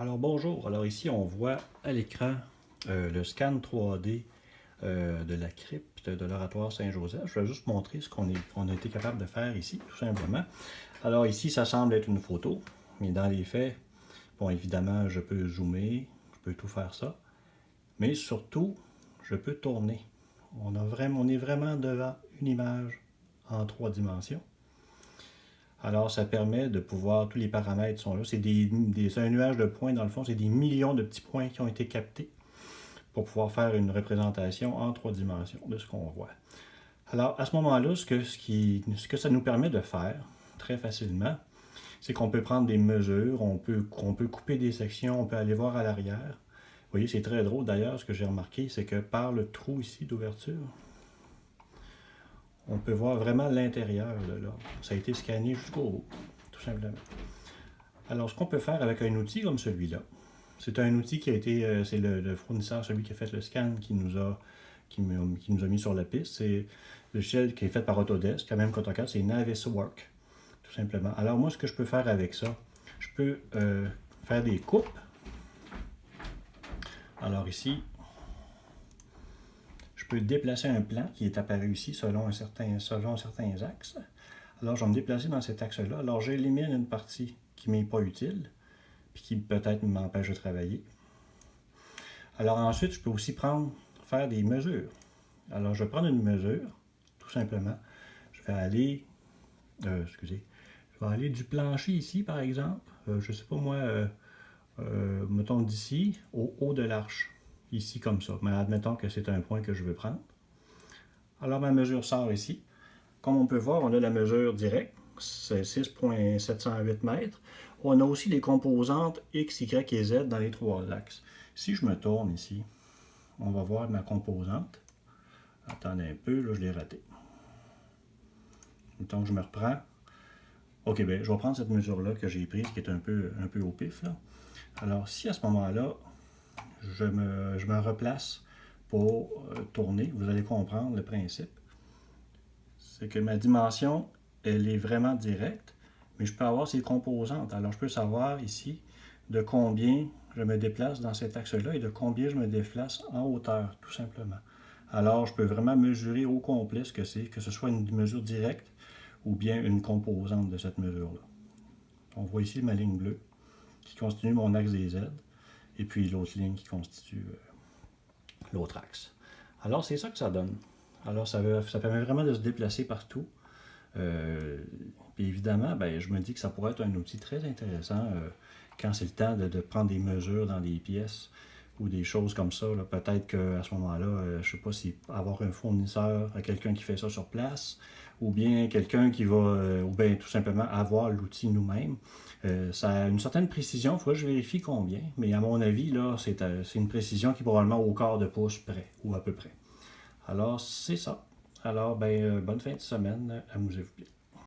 Alors bonjour, alors ici on voit à l'écran le scan 3D de la crypte de l'Oratoire Saint-Joseph. Je vais juste montrer ce qu'on a été capable de faire ici, tout simplement. Alors ici ça semble être une photo, mais dans les faits, bon évidemment je peux zoomer, je peux tout faire ça, mais surtout je peux tourner. On est vraiment devant une image en 3 dimensions. Alors, ça permet de pouvoir, tous les paramètres sont là. C'est un nuage de points, dans le fond, c'est des millions de petits points qui ont été captés pour pouvoir faire une représentation en 3 dimensions de ce qu'on voit. Alors, à ce moment-là, ce que ça nous permet de faire, très facilement, c'est qu'on peut prendre des mesures, on peut couper des sections, on peut aller voir à l'arrière. Vous voyez, c'est très drôle d'ailleurs, ce que j'ai remarqué, c'est que par le trou ici d'ouverture, on peut voir vraiment l'intérieur de là. Ça a été scanné jusqu'au haut, tout simplement. Alors, ce qu'on peut faire avec un outil comme celui-là, c'est un outil qui a été, c'est le fournisseur, celui qui a fait le scan, qui nous a mis sur la piste. C'est le logiciel qui est fait par Autodesk, quand même qu'AutoCAD, c'est Navisworks, tout simplement. Alors, moi, ce que je peux faire avec ça, je peux faire des coupes. Alors ici, je peux déplacer un plan qui est apparu ici selon certains axes. Alors, je vais me déplacer dans cet axe-là. Alors, j'élimine une partie qui ne m'est pas utile, puis qui peut-être m'empêche de travailler. Alors ensuite, je peux aussi faire des mesures. Alors, je vais prendre une mesure, tout simplement. Je vais aller, du plancher ici, par exemple. Je ne sais pas moi, mettons d'ici, au haut de l'arche. Ici, comme ça. Mais admettons que c'est un point que je veux prendre. Alors, ma mesure sort ici. Comme on peut voir, on a la mesure directe, c'est 6,708 mètres. On a aussi les composantes X, Y et Z dans les 3 axes. Si je me tourne ici, on va voir ma composante. Attendez un peu, là je l'ai raté. Donc je me reprends. Ok, bien, je vais prendre cette mesure-là que j'ai prise, qui est un peu au pif, là. Alors, si à ce moment-là, je me replace pour tourner, vous allez comprendre le principe. C'est que ma dimension, elle est vraiment directe, mais je peux avoir ses composantes. Alors, je peux savoir ici de combien je me déplace dans cet axe-là et de combien je me déplace en hauteur, tout simplement. Alors, je peux vraiment mesurer au complet ce que c'est, que ce soit une mesure directe ou bien une composante de cette mesure-là. On voit ici ma ligne bleue qui constitue mon axe des Z et puis l'autre ligne qui constitue l'autre axe. Alors, c'est ça que ça donne. Alors, ça permet vraiment de se déplacer partout. Puis évidemment, ben, je me dis que ça pourrait être un outil très intéressant quand c'est le temps de prendre des mesures dans des pièces ou des choses comme ça. Peut-être qu'à ce moment-là, je ne sais pas si avoir un fournisseur, quelqu'un qui fait ça sur place, ou bien quelqu'un qui va, ou bien tout simplement avoir l'outil nous-mêmes. Ça a une certaine précision, il faudrait que je vérifie combien, mais à mon avis, là, c'est une précision qui est probablement au quart de pouce près, ou à peu près. Alors, c'est ça. Alors, ben, bonne fin de semaine, amusez-vous bien.